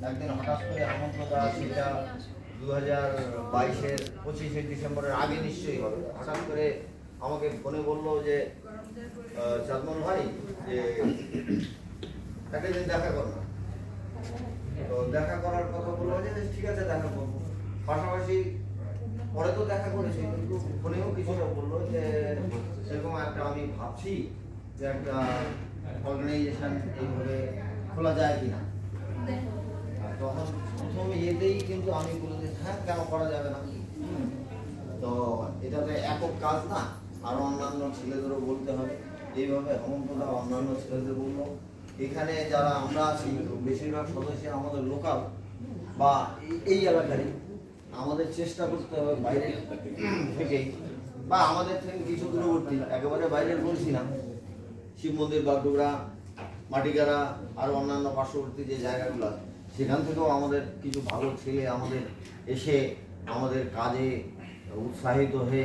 একদিন হঠাৎ করে হেমন্তদা সেটা 2022-এর 25শে ডিসেম্বরের আগে নিশ্চয়ই হবে, হঠাৎ করে আমাকে ফোনে বললো যে চাঁদমল ভাই যে একটা দিন দেখা কর না। তো দেখা করার কথা বললো যে ঠিক আছে দেখা করবো। পাশাপাশি পরে তো দেখা করেছি, কিন্তু ফোনেও কিছুটা বললো যে সেরকম একটা আমি ভাবছি যে একটা অর্গানাইজেশন এইভাবে খোলা যায় কিনা। তখন প্রথম ইয়েতেই কিন্তু আমি বলে দিই হ্যাঁ কেন করা যাবে না। তো এটা তো একক কাজ না, আরো অন্যান্য ছেলেদেরও বলতে হবে। এইভাবে হেমন্তদা অন্যান্য ছেলেদের বললো। এখানে যারা আমরা আছি বেশিরভাগ সদস্য আমাদের লোকাল বা এই এলাকারই, আমাদের চেষ্টা করতে হবে বাইরে থেকেই বা আমাদের থেকে কিছু দূরবর্তী, একেবারে বাইরের বলছি না, শিব মন্দির, বাগডোগরা, মাটিগাড়া আর অন্যান্য পার্শ্ববর্তী যে জায়গাগুলো সেখান থেকেও আমাদের কিছু ভালো ছেলে আমাদের এসে আমাদের কাজে উৎসাহিত হয়ে